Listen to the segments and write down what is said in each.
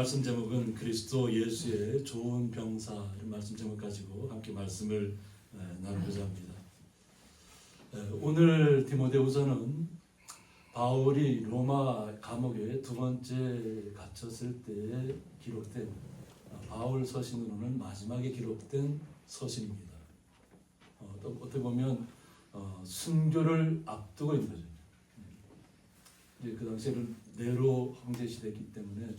말씀 제목은 그리스도 예수의 좋은 병사, 이런 말씀 제목 가지고 함께 말씀을 나누고자 합니다. 오늘 디모데후서는 바울이 로마 감옥에 두 번째 갇혔을 때 기록된 바울 서신으로는 마지막에 기록된 서신입니다. 어떻게 보면 순교를 앞두고 있는 거죠. 이제 그 당시에는 네로 황제 시대이기 때문에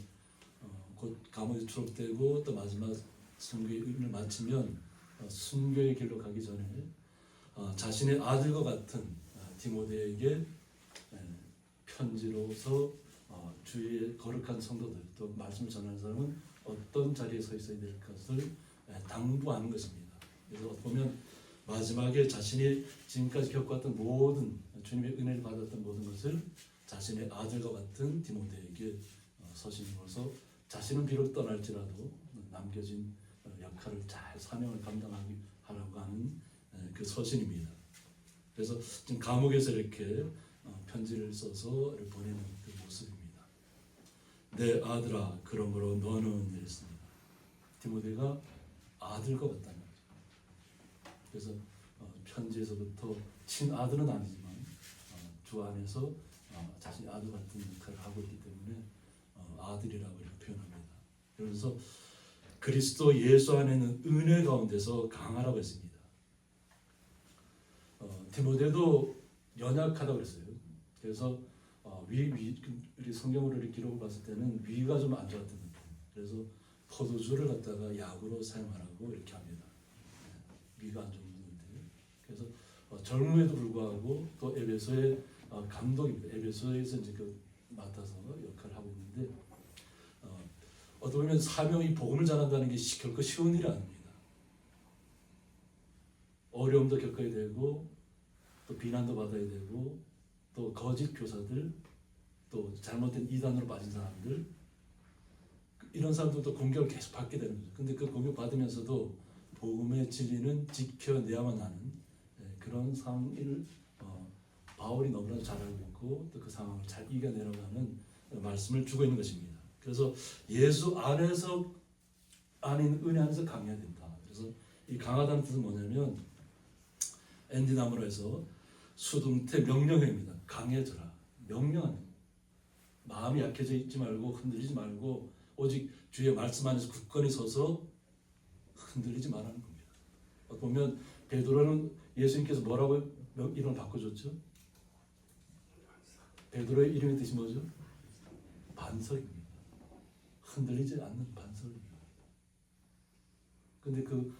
곧 감옥에 추록되고 또 마지막 순교의 의미를 마치면 순교의 길로 가기 전에 자신의 아들과 같은 디모데에게 편지로서 주위의 거룩한 성도들 또 말씀을 전하는 사람은 어떤 자리에 서 있어야 될 것을 당부하는 것입니다. 그래서 어떻게 보면 마지막에 자신이 지금까지 겪어왔던 모든 주님의 은혜를 받았던 모든 것을 자신의 아들과 같은 디모데에게 서신으로서 자신은 비록 떠날지라도 남겨진 역할을 잘 사명을 감당하기 하라고 하는 그 서신입니다. 그래서 지금 감옥에서 이렇게 편지를 써서 보내는 그 모습입니다. 내 아들아, 그러므로 너는 이랬습니다. 디모데가 아들과 같다는 거죠. 그래서 편지에서부터 친아들은 아니지만 주 안에서 자신의 아들 같은 역할을 하고 있기 때문에 아들이라고 이렇게 표현합니다. 그래서 그리스도 예수 안에는 은혜 가운데서 강하라고 했습니다. 디모데도 연약하다고 했어요. 그래서 우리 성경으로 이렇게 기록을 봤을 때는 위가 좀 안 좋았던 느낌. 그래서 포도주를 갖다가 약으로 사용하라고 이렇게 합니다. 위가 안 좋은데. 그래서 젊음에도 불구하고 또 에베소의 감독입니다. 에베소에서 이제 그 맡아서 역할을 하고 있는데 어떻게 보면 사명이 복음을 전한다는 게 결코 쉬운 일이 아닙니다. 어려움도 겪어야 되고 또 비난도 받아야 되고 또 거짓 교사들 또 잘못된 이단으로 빠진 사람들 이런 사람들도 공격을 계속 받게 되는 거죠. 근데 그 공격 받으면서도 복음의 진리는 지켜내야만 하는 그런 상황을 바울이 너무나도 잘 알고 있고 또 그 상황을 잘 이겨내려고 하는 말씀을 주고 있는 것입니다. 그래서 예수 안에서 아닌 은혜 안에서 강해야 된다. 그래서 이 강하다는 뜻은 뭐냐면 엔디나무로에서 수동태 명령형입니다. 강해져라. 명령하는 마음이 약해져 있지 말고 흔들리지 말고 오직 주의 말씀 안에서 굳건히 서서 흔들리지 말라는 겁니다. 보면 베드로는 예수님께서 뭐라고 이름을 바꿔줬죠? 베드로의 이름의 뜻이 뭐죠? 반석입니다. 흔들리지 않는 반석입니다. 근데 그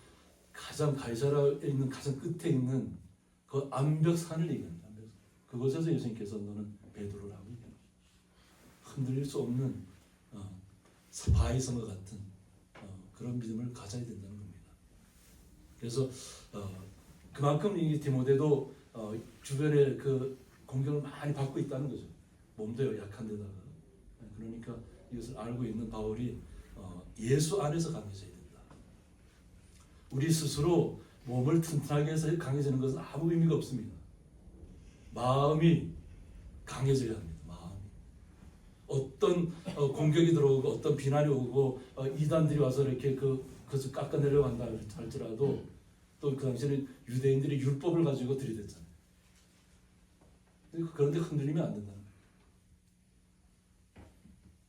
가장 가이사라에 있는 가장 끝에 있는 그 암벽산을 얘기합니다. 그곳에서 예수님께서 너는 베드로라고 얘기합니다. 흔들릴 수 없는 바위성과 같은 그런 믿음을 가져야 된다는 겁니다. 그래서 그만큼 이 디모데도 주변에 그 공격을 많이 받고 있다는 거죠. 몸도 약한 데다가. 그러니까 이것을 알고 있는 바울이 예수 안에서 강해져야 된다. 우리 스스로 몸을 튼튼하게 해서 강해지는 것은 아무 의미가 없습니다. 마음이 강해져야 합니다. 마음이. 어떤 공격이 들어오고 어떤 비난이 오고 이단들이 와서 이렇게 그것을 깎아내려고 한다 할지라도 또 그 당시에는 유대인들이 율법을 가지고 들이댔잖아요. 그런데 흔들리면 안 된다는 거예요.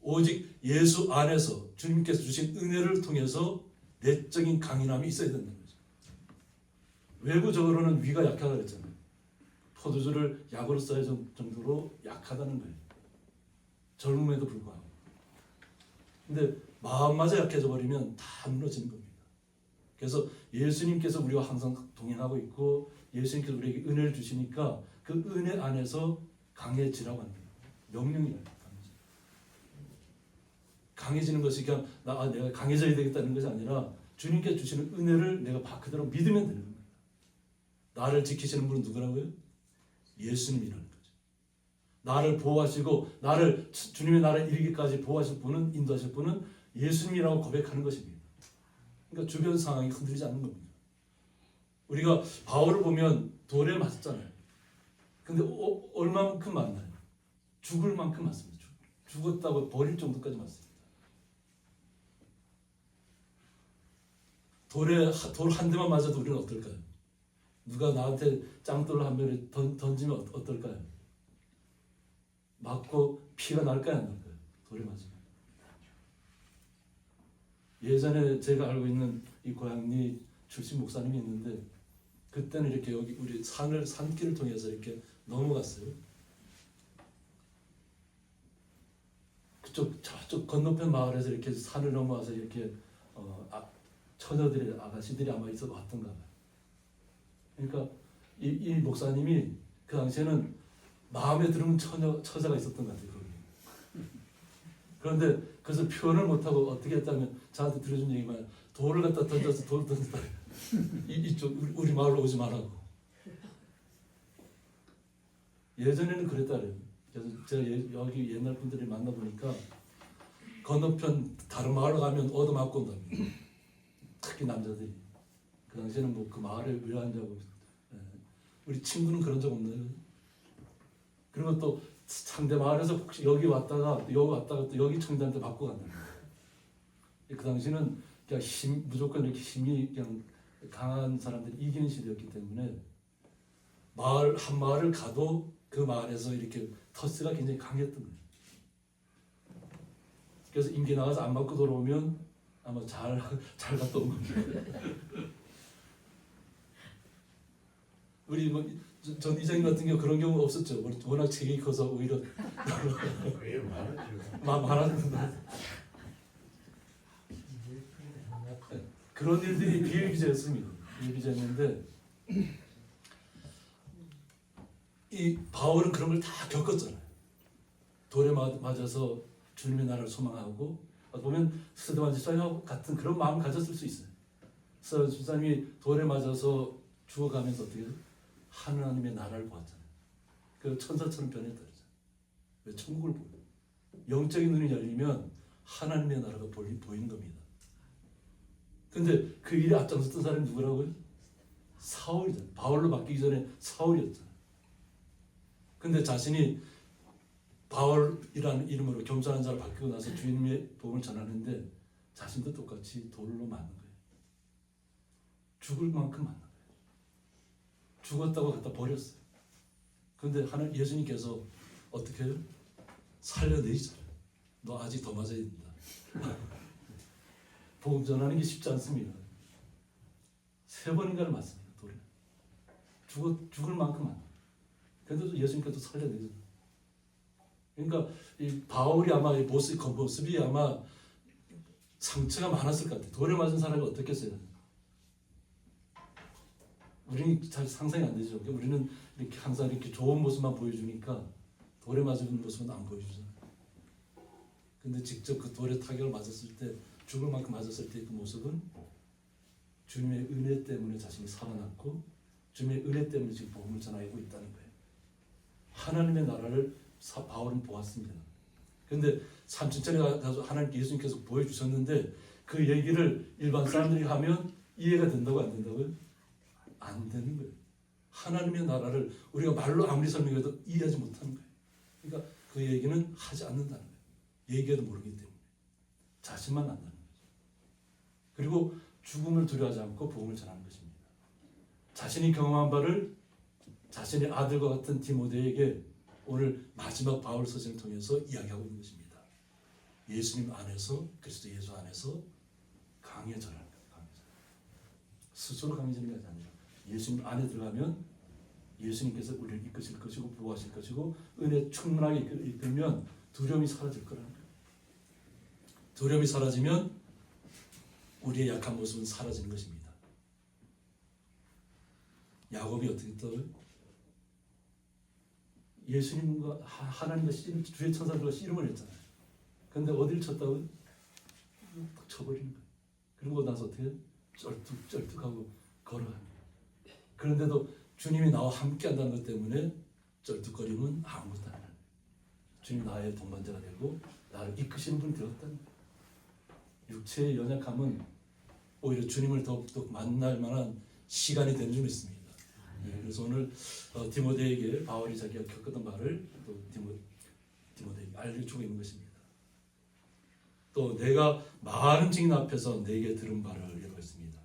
오직 예수 안에서 주님께서 주신 은혜를 통해서 내적인 강인함이 있어야 된다는 거죠. 외부적으로는 위가 약하다고 했잖아요. 포도주를 약으로 써야 정도로 약하다는 거예요. 젊음에도 불구하고. 근데 마음마저 약해져 버리면 다 무너지는 겁니다. 그래서 예수님께서 우리와 항상 동행하고 있고 예수님께서 우리에게 은혜를 주시니까 그 은혜 안에서 강해지라고 합니다. 명령이에요. 강해지는 것이 그냥 내가 강해져야 되겠다는 것이 아니라 주님께서 주시는 은혜를 내가 그대로 믿으면 되는 겁니다. 나를 지키시는 분은 누구라고요? 예수님이라는 거죠. 나를 보호하시고 주님의 나라에 이르기까지 보호하실 분은 인도하실 분은 예수님이라고 고백하는 것입니다. 그러니까 주변 상황이 흔들리지 않는 겁니다. 우리가 바울을 보면 돌에 맞았잖아요. 근데 얼마만큼 맞나요? 죽을 만큼 맞습니다. 죽었다고 버릴 정도까지 맞습니다. 돌 한 대만 맞아도 우리는 어떨까요? 누가 나한테 짱돌을 한 번에 던지면 어떨까요? 맞고 피가 날까요, 안 날까요? 돌에 맞으면. 예전에 제가 알고 있는 이 고양리 출신 목사님이 있는데 그때는 이렇게 여기 우리 산길을 통해서 이렇게 넘어갔어요. 저쪽 건너편 마을에서 이렇게 산을 넘어와서 이렇게 처녀들이 아가씨들이 아마 있어 왔던가 봐요. 그러니까 이 목사님이 그 당시에는 마음에 드는 처자가 있었던 것 같아요. 거기. 그런데 그래서 표현을 못하고 어떻게 했다면 저한테 들려준 얘기만 돌을 갖다 던져서 돌을 던졌다. 이쪽 우리 마을로 오지 말라고. 예전에는 그랬다래요. 그래서 제가 여기 옛날 분들이 만나보니까 건너편 다른 마을로 가면 얻어맞고 온답니다. 특히 남자들이. 그 당시에는 뭐 그 마을에 왜 왔냐고. 우리 친구는 그런 적 없나요? 그리고 또 상대 마을에서 혹시 여기 왔다가 또 여기 청자한테 맞고 간다. 그 당시는 그냥 무조건 이렇게 힘이 그냥 강한 사람들이 이기는 시대였기 때문에 한 마을을 가도 그 마을에서 이렇게 터스가 굉장히 강했던 거예요. 그래서 임기 나가서 안 맞고 돌아오면 아마 잘 갔다 온 겁니다. 우리 전 이장님 같은 경우 그런 경우 없었죠. 워낙 체격이 커서 오히려 왜 많았죠? 많았는데 그런 일들이 비일비재했습니다. 비일비재했는데 이 바울은 그런 걸 다 겪었잖아요. 돌에 맞아서 주님의 나라를 소망하고 보면 스데반 집사님 같은 그런 마음을 가졌을 수 있어요. 스데반 집사님이 돌에 맞아서 죽어가면서 어떻게 하나님의 나라를 보았잖아요. 그 천사처럼 변했다 그러잖아요. 왜 천국을 보고 영적인 눈이 열리면 하나님의 나라가 보이는 겁니다. 근데 그 일에 앞장섰던 사람이 누구라고요? 사울이잖아요. 바울로 바뀌기 전에 사울이었잖아요. 근데 자신이 바울이라는 이름으로 겸손한 자로 바뀌고 나서 주님의 복음을 전하는데 자신도 똑같이 돌로 맞는 거예요. 죽을 만큼 맞는 거예요. 죽었다고 갖다 버렸어요. 근데 예수님께서 어떻게 해요? 살려내시잖아요. 너 아직 더 맞아야 된다. 복음 전하는 게 쉽지 않습니다. 3번인가를 맞습니다. 돌에. 죽을 만큼 안. 그래도 예수님께서 살려내잖아요. 그러니까 이 바울이 아마 모습이 아마 상처가 많았을 것 같아요. 돌에 맞은 사람이 어떻겠어요? 우리는 잘 상상이 안 되죠. 우리는 이렇게 항상 이렇게 좋은 모습만 보여주니까 돌에 맞은 모습은 안 보여주잖아요. 근데 직접 그 돌에 타격을 맞았을 때 죽을 만큼 맞았을 때 그 모습은 주님의 은혜 때문에 자신이 살아났고 주님의 은혜 때문에 지금 복음을 전하고 있다는 거예요. 하나님의 나라를 바울은 보았습니다. 그런데 삼층천에 가서 하나님 예수님께서 보여주셨는데 그 얘기를 일반 사람들이 하면 이해가 된다고 안 된다고요? 안 되는 거예요. 하나님의 나라를 우리가 말로 아무리 설명해도 이해하지 못하는 거예요. 그러니까 그 얘기는 하지 않는다는 거예요. 얘기해도 모르기 때문에 자신만 안다는 거죠. 그리고 죽음을 두려워하지 않고 복음을 전하는 것입니다. 자신이 경험한 바를 자신의 아들과 같은 디모데에게 오늘 마지막 바울 서신을 통해서 이야기하고 있는 것입니다. 예수님 안에서 그리스도 예수 안에서 강해져라는 거예요. 강해져. 스스로 강해지는 것이 아니라 예수님 안에 들어가면 예수님께서 우리를 이끄실 것이고 보호하실 것이고 은혜 충만하게 이끌면 두려움이 사라질 거라는 거예요. 두려움이 사라지면 우리의 약한 모습은 사라지는 것입니다. 야곱이 어떻게 했다고요? 예수님과 하나님과 주의 천사들과 씨름을 했잖아요. 그런데 어디를 쳤다고요? 딱 쳐버리는 거예요. 그러고 나서 어떻게 쩔뚝쩔뚝하고 걸어갑니다. 그런데도 주님이 나와 함께 한다는 것 때문에 쩔뚝거림은 아무것도 안 해요. 주님 나의 동반자가 되고 나를 이끄시는 분이 되었다는 거예요. 육체의 연약함은 오히려 주님을 더욱더 만날 만한 시간이 되는 줄 믿습니다. 그래서 오늘 디모데에게 바울이 자기가 겪었던 말을 또 디모데에게 알려주고 있는 것입니다. 또 내가 많은 증인 앞에서 내게 들은 바를 이라고 했습니다.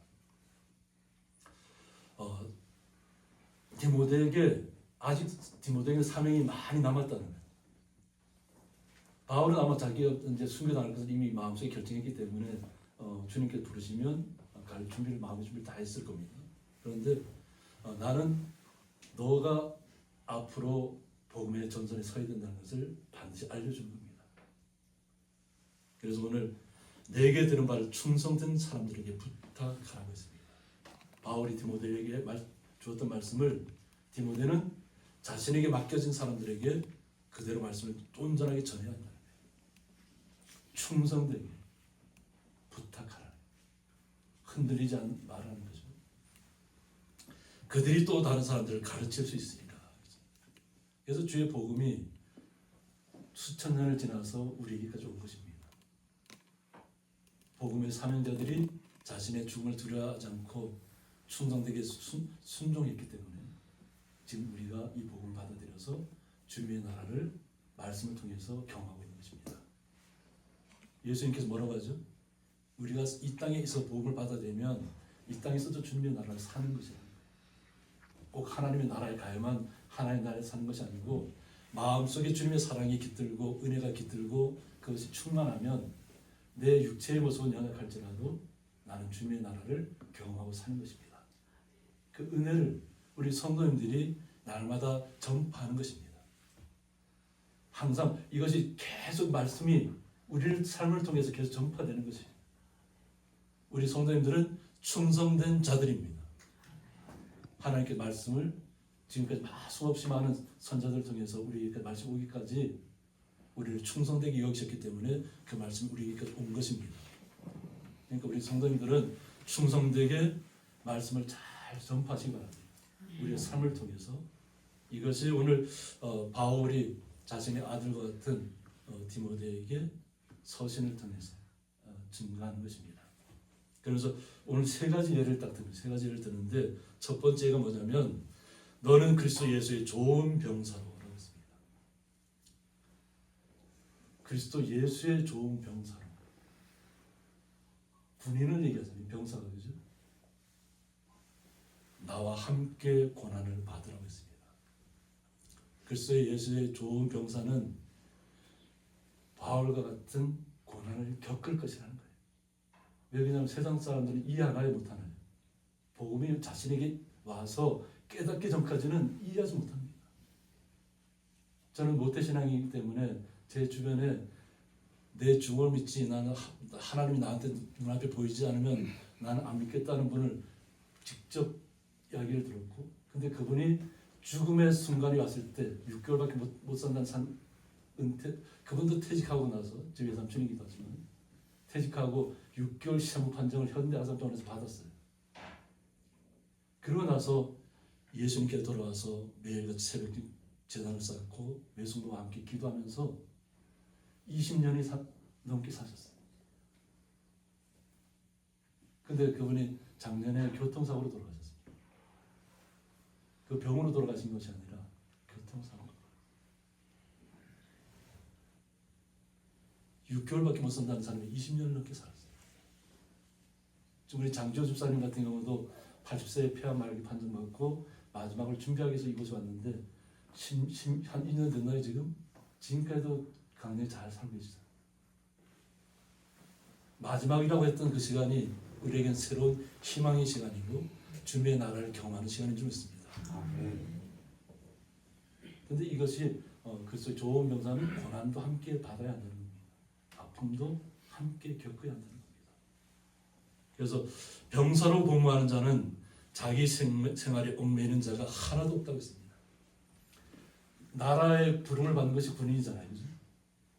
디모데에게 사명이 많이 남았다는 거예요. 바울은 아마 자기가 이제 순교당할 것을 이미 마음속에 결정했기 때문에 주님께 부르시면 갈 준비를 마음의 준비를 다 했을 겁니다. 그런데 나는 너가 앞으로 복음의 전선에 서야 된다는 것을 반드시 알려주는 겁니다. 그래서 오늘 내게 들은 바를 충성된 사람들에게 부탁하라고 했습니다. 바울이 디모데에게 주었던 말씀을 디모데는 자신에게 맡겨진 사람들에게 그대로 말씀을 온전하게 전해야 한다. 충성되게 부탁하라. 흔들리지 말라는 거죠. 그들이 또 다른 사람들을 가르칠 수 있으니까. 그래서 주의 복음이 수천 년을 지나서 우리에게까지 온 것입니다. 복음의 사명자들이 자신의 죽음을 두려워하지 않고 충성되게 순종했기 때문에 지금 우리가 이 복음을 받아들여서 주님의 나라를 말씀을 통해서 경험하고 있는 것입니다. 예수님께서 뭐라고 하죠? 우리가 이 땅에 있어 복음을 받아들이면 이 땅에서도 주님의 나라를 사는 것이에요. 꼭 하나님의 나라에 가야만 하나님의 나라에 사는 것이 아니고 마음속에 주님의 사랑이 깃들고 은혜가 깃들고 그것이 충만하면 내 육체의 모습은 연약할지라도 나는 주님의 나라를 경험하고 사는 것입니다. 그 은혜를 우리 성도님들이 날마다 전파하는 것입니다. 항상 이것이 계속 말씀이 우리의 삶을 통해서 계속 전파되는 것입니다. 우리 성도님들은 충성된 자들입니다. 하나님께 말씀을 지금까지 수없이 많은 선자들을 통해서 우리에게 말씀 오기까지 우리를 충성되게 여기셨기 때문에 그 말씀이 우리에게 온 것입니다. 그러니까 우리 성도님들은 충성되게 말씀을 잘 전파하시기 바랍니다. 우리의 삶을 통해서 이것이 오늘 바울이 자신의 아들과 같은 디모데에게 서신을 통해서 증거하는 것입니다. 그래서 오늘 세 가지 예를 드는데 첫 번째가 뭐냐면 너는 그리스도 예수의 좋은 병사로라고 했습니다. 그리스도 예수의 좋은 병사로. 군인을 얘기하잖아요. 병사가 그죠? 나와 함께 고난을 받으라고 했습니다. 그리스도 예수의 좋은 병사는 바울과 같은 고난을 겪을 것이라는 거예요. 왜냐하면 세상 사람들은 이해하지 못하나요? 복음이 자신에게 와서 깨닫기 전까지는 이해하지 못합니다. 저는 모태신앙이기 때문에 제 주변에 내 죽음을 믿지 나는 하나님이 나한테 눈앞에 보이지 않으면 나는 안 믿겠다는 분을 직접 이야기를 들었고, 근데 그분이 죽음의 순간이 왔을 때 6개월밖에 못 산다는 은퇴, 그분도 퇴직하고 나서 제 외삼촌이기도 하지만 퇴직하고 6개월 시한부 판정을 현대아산병원에서 받았어요. 그러고 나서 예수님께 돌아와서 매일같이 새벽 제단을 쌓고 외숙모와 함께 기도하면서 20년이 넘게 사셨어요. 근데 그분이 작년에 교통사고로 돌아가셨어요. 그 병으로 돌아가신 것이 아니라 교통사고로. 6개월밖에 못 산다는 사람이 20년을 넘게 살았어요. 지금 우리 장지호 집사님 같은 경우도 80세에 폐암 말기 판정받고 마지막을 준비하기 위해서 이곳에 왔는데 한 2년 됐나요 지금? 지금까지도 강릉에 잘 살고 계시죠. 마지막이라고 했던 그 시간이 우리에겐 새로운 희망의 시간이고 주님의 나라를 경험하는 시간인 줄 믿습니다. 그런데 이것이 그래서 좋은 병사는 고난도 함께 받아야 한다는 겁니다. 아픔도 함께 겪어야 한다는 겁니다. 그래서 병사로 복무하는 자는 자기 생활에 얽매이는 자가 하나도 없다고 했습니다. 나라의 부름을 받는 것이 군인이잖아요. 그죠?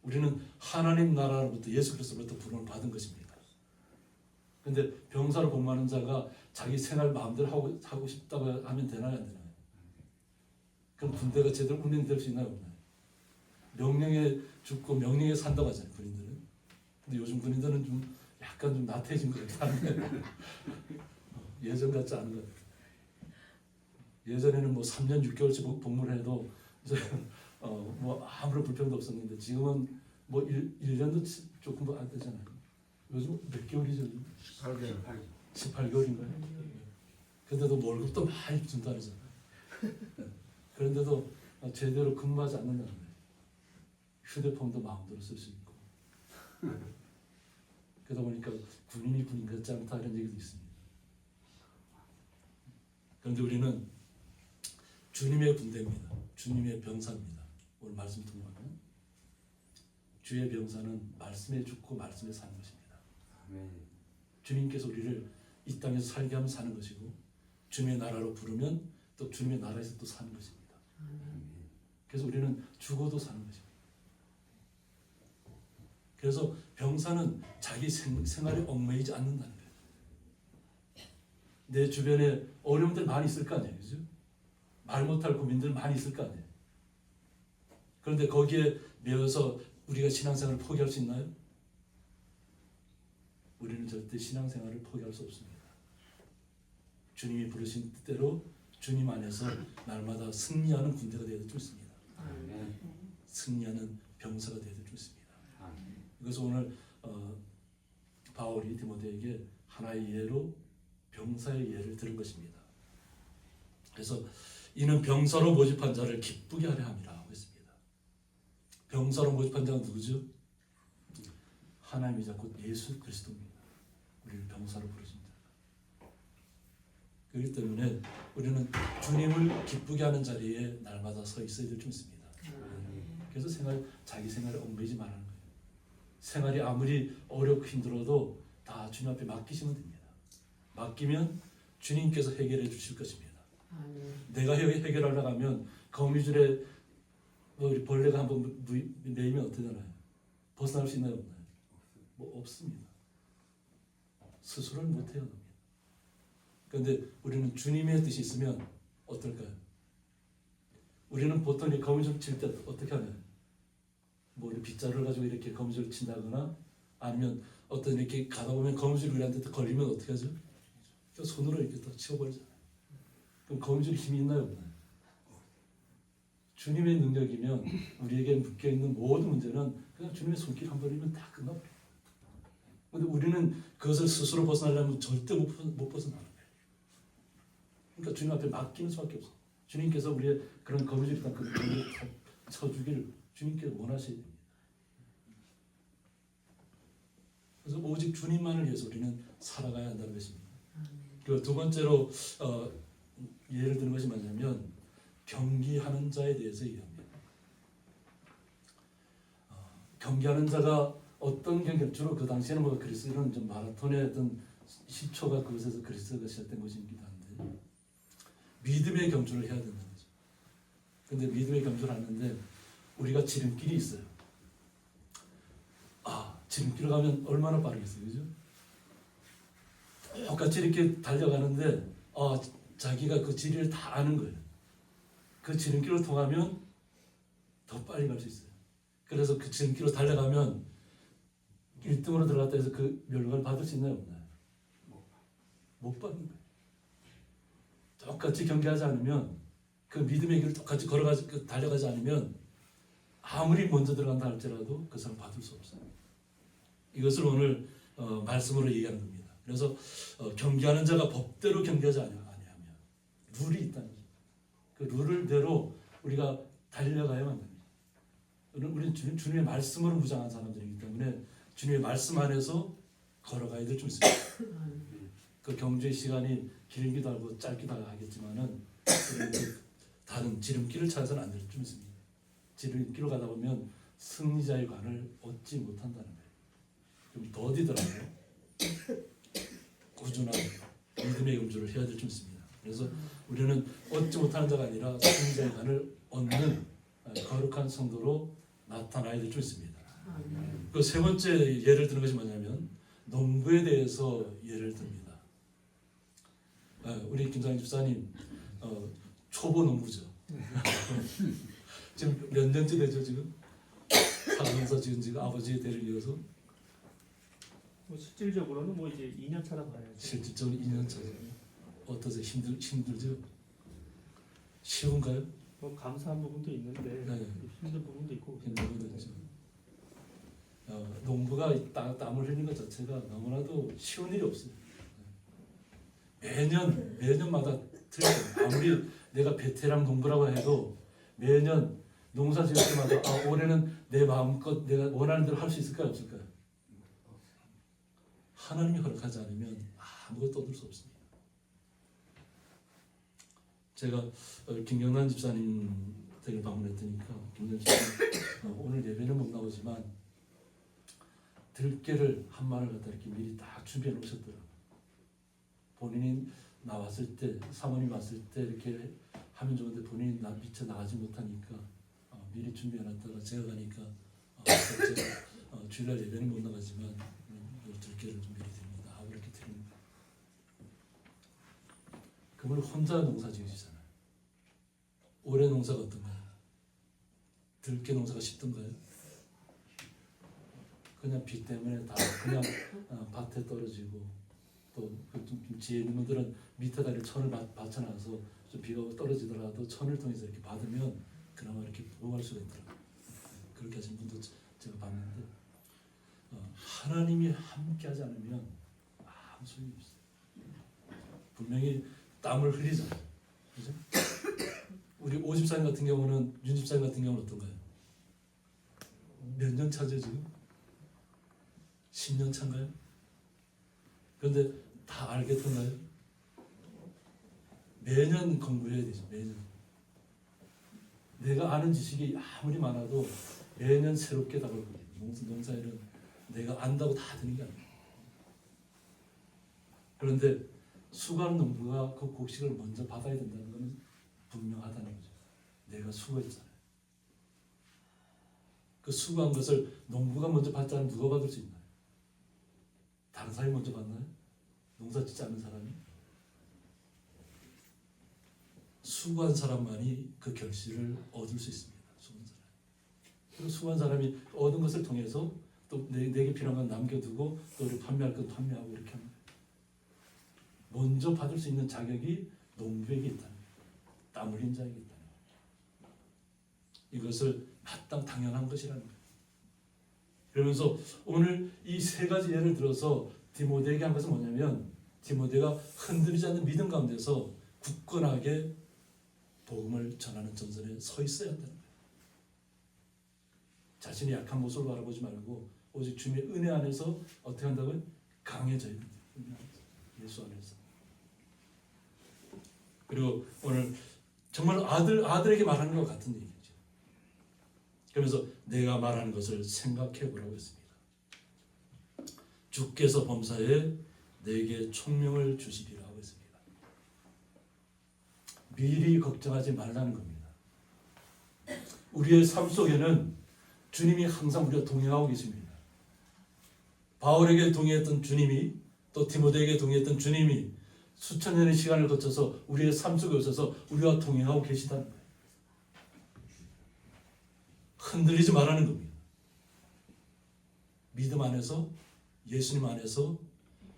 우리는 하나님 나라로부터 예수 그리스도로부터 부름을 받은 것입니다. 그런데 병사로 복무하는 자가 자기 생활 마음대로 하고 싶다고 하면 되나요, 안 되나요? 그럼 군대가 제대로 운영될 수 있나요, 없나요? 명령에 죽고 명령에 산다고 하잖아요, 군인들은. 근데 요즘 군인들은 좀 약간 좀 나태해진 것 같아요. 예전 같지 않은 것 같아요. 예전에는 뭐 3년 6개월씩 복무를 해도 뭐 아무런 불평도 없었는데 지금은 뭐 1년도 조금도 안 되잖아요. 요즘 몇 개월이죠? 18개월. 18개월인가요? 근데도 월급도 많이 준다잖아요. 그런데도 제대로 근무하지 않는다는 거예요. 휴대폰도 마음대로 쓸 수 있고. 그러다 보니까 군인이 군인 같지 않다 이런 얘기도 있습니다. 그런데 우리는 주님의 군대입니다. 주님의 병사입니다. 오늘 말씀 통하면 주의 병사는 말씀에 죽고 말씀에 사는 것입니다. 아멘. 주님께서 우리를 이 땅에서 살게 하면 사는 것이고 주님의 나라로 부르면 또 주님의 나라에서 또 사는 것입니다. 그래서 우리는 죽어도 사는 것입니다. 그래서 병사는 자기 생활에 얽매이지 않는다는 거예요. 내 주변에 어려움들 많이 있을 거 아니에요, 그죠? 말 못할 고민들 많이 있을 거 아니에요. 그런데 거기에 매여서 우리가 신앙생활을 포기할 수 있나요? 우리는 절대 신앙생활을 포기할 수 없습니다. 주님이 부르신 뜻대로 주님 안에서 날마다 승리하는 군대가 되어야 될 줄 믿습니다. 아멘. 승리하는 병사가 되어야 될 줄 믿습니다. 아멘. 그래서 오늘 바울이 디모데에게 하나의 예로 병사의 예를 들은 것입니다. 그래서 이는 병사로 모집한 자를 기쁘게 하려 함이라 하고 있습니다. 병사로 모집한 자가 누구죠? 하나님이자 곧 예수 그리스도입니다. 우리를 병사로 부르신 자. 그렇기 때문에 우리는 주님을 기쁘게 하는 자리에 날마다 서 있어야 될 줄 믿습니다. 그래서 자기 생활에 얽매이지 말라는 거예요. 생활이 아무리 어렵고 힘들어도 다 주님 앞에 맡기시면 됩니다. 맡기면 주님께서 해결해 주실 것입니다. 내가 해결하려고 하면 거미줄에 우리 벌레가 한번 매이면 어떻게 되나요? 벗어날 수 있나요? 없나요? 없습니다. 스스로를 못해요. 그런데 우리는 주님의 뜻이 있으면 어떨까요? 우리는 보통 이 거미줄 칠 때 어떻게 하나요? 뭐 빗자루를 가지고 이렇게 거미줄 친다거나 아니면 어떤 이렇게 가다 보면 거미줄이 우리한테 걸리면 어떻게 하죠? 손으로 이렇게 더 치워버리잖아요. 그럼 거미줄에 힘이 있나요? 없나요? 주님의 능력이면 우리에게 묶여있는 모든 문제는 그냥 주님의 손길 한 번이면 다 끝나버려요. 그런데 우리는 그것을 스스로 벗어나려면 절대 못 벗어나는 거예요. 그러니까 주님 앞에 맡기는 수밖에 없어요. 주님께서 우리의 그런 거미줄이나 그 거미줄을 쳐주기를 주님께서 원하셔야 됩니다. 그래서 오직 주님만을 위해서 우리는 살아가야 한다는 것입니다. 그리고 두 번째로 예를 드는 것이 뭐냐면 경기하는 자에 대해서 얘기합니다. 경기하는 자가 어떤 경기, 주로 그 당시에는 뭐 그리스는 좀 마라톤의 어떤 시초가 그것에서 그리스가 시작된 것이기도 한데 믿음의 경주를 해야 된다는 거죠. 근데 믿음의 경주를 하는데 우리가 지름길이 있어요. 지름길을 가면 얼마나 빠르겠어요, 그죠? 똑같이 이렇게 달려가는데 자기가 그 지리를 다 아는 거예요. 그 지름길을 통하면 더 빨리 갈 수 있어요. 그래서 그 지름길로 달려가면 1등으로 들어갔다 해서 그 멸관을 받을 수 있나요, 없나요? 못 받는 거예요. 똑같이 경기하지 않으면 그 믿음의 길을 똑같이 달려가지 않으면 아무리 먼저 들어간다 할지라도 그 사람 받을 수 없어요. 이것을 오늘 말씀으로 얘기하는 겁니다. 그래서 경기하는 자가 법대로 경기하지 아니하면 룰이 있다는 거죠. 그 룰을대로 우리가 달려가야만 됩니다. 우리는 주님의 말씀으로 무장한 사람들이기 때문에 주님의 말씀 안에서 걸어가야 될 줄 믿습니다. 그 경주의 시간이 길기도 하고 짧기도 하겠지만은 다른 지름길을 찾아서는 안 될 줄 믿습니다. 지름길로 가다 보면 승리자의 관을 얻지 못한다는 거예요. 좀 더디더라고요. 꾸준한 믿음의 경주를 해야 될 줄 믿습니다. 그래서 우리는 얻지 못하는 자가 아니라 승리자의 관을 얻는 거룩한 성도로 나타나야 될 줄 믿습니다. 그 세 번째 예를 드는 것이 뭐냐면 농부에 대해서 예를 듭니다. 우리 김상희 집사님 초보 농부죠. 지금 몇 년째 되죠 지금? 살면서 지금 아버지의 대를 이어서 실질적으로는 뭐 이제 2년 차라 봐야죠. 실질적으로 2년 차죠. 어떠세요? 힘들죠? 쉬운가요? 뭐 감사한 부분도 있는데 네. 힘든 부분도 있고. 힘든 부분도 있죠. 농부가 땀을 흘리는 것 자체가 너무나도 쉬운 일이 없어요. 매년마다 틀려요. 아무리 내가 베테랑 농부라고 해도 매년 농사 지을 때마다 올해는 내 마음껏 내가 원하는 대로 할 수 있을까요, 없을까요? 하나님이 허락하지 않으면 아무것도 얻을 수 없습니다. 제가 김경란 집사님 댁을 방문했더니까 김경란 집사님 오늘 예배는 못 나오지만 들깨를 한 마를 갖다 이렇게 미리 딱 준비해 놓으셨더라고요. 본인이 나왔을 때, 사모님 왔을 때 이렇게 하면 좋은데 본인이 미처 나가지 못하니까 미리 준비해 놨다가 제가 가니까 제가 주일날 예배는 못 나가지만 요 들깨를 좀 미리 드립니다 하고 이렇게 드립니다. 그분 혼자 농사 지으시잖아요. 올해 농사가 어떤가요? 들깨 농사가 쉽던가요? 그냥 비 때문에 다 그냥 밭에 떨어지고 또좀 지혜 있는 분들은 밑에다 이렇게 천을 받쳐놔서 좀 비가 떨어지더라도 천을 통해서 이렇게 받으면 그나마 이렇게 보호할 수가 있더라고요. 그렇게 하신 분도 제가 봤는데 하나님이 함께하지 않으면 아무 소용이 없어요. 분명히 땀을 흘리잖아요. 그죠? 우리 오 집사님 같은 경우는, 윤 집사님 같은 경우는 어떤가요? 몇 년 차죠 지금? 10년 차인가요? 그런데 다 알겠던가요? 매년 공부해야 되죠. 매년. 내가 아는 지식이 아무리 많아도 매년 새롭게 다가올 겁니다. 농사일은 내가 안다고 다 되는 게 아니에요. 그런데 수고하는 농부가 그 곡식을 먼저 받아야 된다는 것은 분명하다는 거죠. 내가 수고했잖아요. 그 수고한 것을 농부가 먼저 받지 않으면 누가 받을 수 있나요? 다른 사람이 먼저 받나요? 농사 짓지 않는 사람이? 수고한 사람만이 그 결실을 얻을 수 있습니다. 수고한 사람. 그리고 수고한 사람이 얻은 것을 통해서 또 내게 필요한 건 남겨두고 또 우리 판매할 건 판매하고 이렇게 합니다. 먼저 받을 수 있는 자격이 농부에게 있다는 거예요. 땀 흘린 자에게 있다는 거예요. 이것을 마땅 당연한 것이라는 거예요. 그러면서 오늘 이 세 가지 예를 들어서 디모데에게 한 것은 뭐냐면 디모데가 흔들리지 않는 믿음 가운데서 굳건하게 복음을 전하는 전선에 서 있어야 한다는 거예요. 자신의 약한 모습을 바라보지 말고 오직 주님의 은혜 안에서 어떻게 한다고요? 강해져야 된다. 예수 안에서. 그리고 오늘 정말 아들에게 말하는 것 같은 얘기죠. 그러면서 내가 말하는 것을 생각해 보라고 했습니다. 주께서 범사에 내게 총명을 주시리라고 했습니다. 미리 걱정하지 말라는 겁니다. 우리의 삶 속에는 주님이 항상 우리와 동행하고 계십니다. 바울에게 동행했던 주님이 또 디모데에게 동행했던 주님이 수천 년의 시간을 거쳐서 우리의 삶 속에 오셔서 우리와 동행하고 계시다는 거예요. 흔들리지 말라는 겁니다. 믿음 안에서 예수님 안에서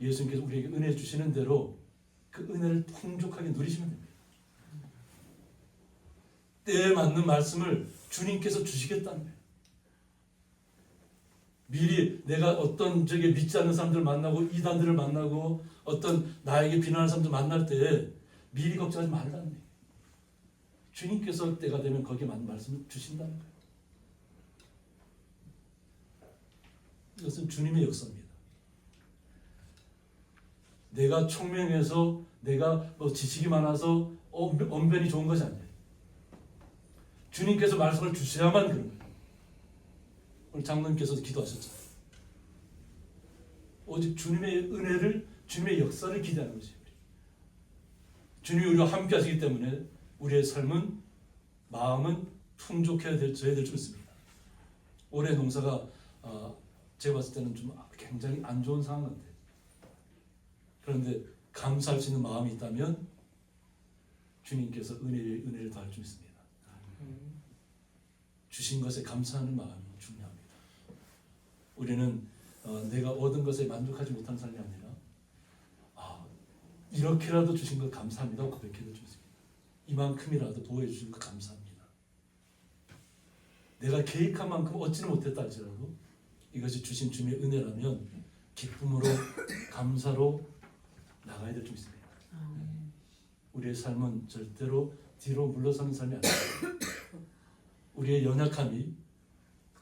예수님께서 우리에게 은혜 주시는 대로 그 은혜를 풍족하게 누리시면 됩니다. 때에 맞는 말씀을 주님께서 주시겠다는 거예요. 미리 내가 어떤 믿지 않는 사람들 만나고 이단들을 만나고 어떤 나에게 비난하는 사람들 만날 때 미리 걱정하지 말라는 거예요. 주님께서 때가 되면 거기에 맞는 말씀을 주신다는 거예요. 이것은 주님의 역사입니다. 내가 총명해서 내가 지식이 많아서 언변이 좋은 것이 아니에요. 주님께서 말씀을 주셔야만 그런 거예요. 오늘 장로님께서도 기도하셨잖아요. 오직 주님의 은혜를, 주님의 역사를 기대하는 것이에요. 주님이 우리와 함께 하시기 때문에 우리의 삶은, 마음은 풍족해야 될 줄 믿습니다. 올해 농사가 제가 봤을 때는 좀 굉장히 안 좋은 상황 같아요. 그런데 감사할 수 있는 마음이 있다면 주님께서 은혜를 더할 줄 믿습니다. 주신 것에 감사하는 마음이 중요합니다. 우리는 내가 얻은 것에 만족하지 못하는 사람이 아니라 이렇게라도 주신 것 감사합니다 하고 고백해야 될 줄 믿습니다. 이만큼이라도 보호해 주신 것 감사합니다. 내가 계획한 만큼 얻지는 못했다 할지라도 이것이 주신 주님의 은혜라면 기쁨으로 감사로 나가야 될 줄 믿습니다. 우리의 삶은 절대로 뒤로 물러서는 삶이 아니라 우리의 연약함이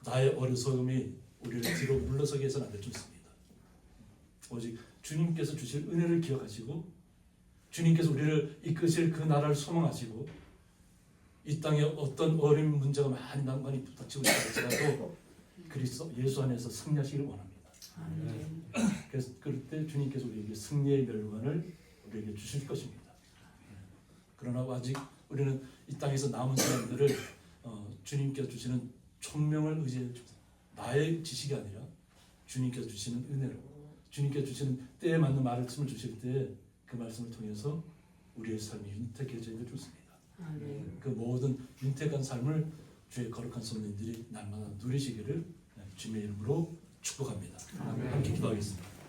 나의 어리석음이 우리를 뒤로 물러서게 해서는 안 될 줄 믿습니다. 오직 주님께서 주실 은혜를 기억하시고 주님께서 우리를 이끄실 그 나라를 소망하시고 이 땅에 어떤 어려운 문제가 많이 부닥치고 있을지라도 그리스도 예수 안에서 승리하시기를 원합니다. 그래서 그럴 때 주님께서 우리에게 승리의 멸관을 우리에게 주실 것입니다. 그러나 아직 우리는 이 땅에서 남은 사람들을 주님께서 주시는 총명을 의지해 줍니다. 나의 지식이 아니라 주님께서 주시는 은혜로 주님께서 주시는 때에 맞는 말씀을 주실 때 그 말씀을 통해서 우리의 삶이 윤택해져야 좋습니다. 그 모든 윤택한 삶을 주의 거룩한 선민들이 날마다 누리시기를 주님의 이름으로 축복합니다. 함께 기도하겠습니다.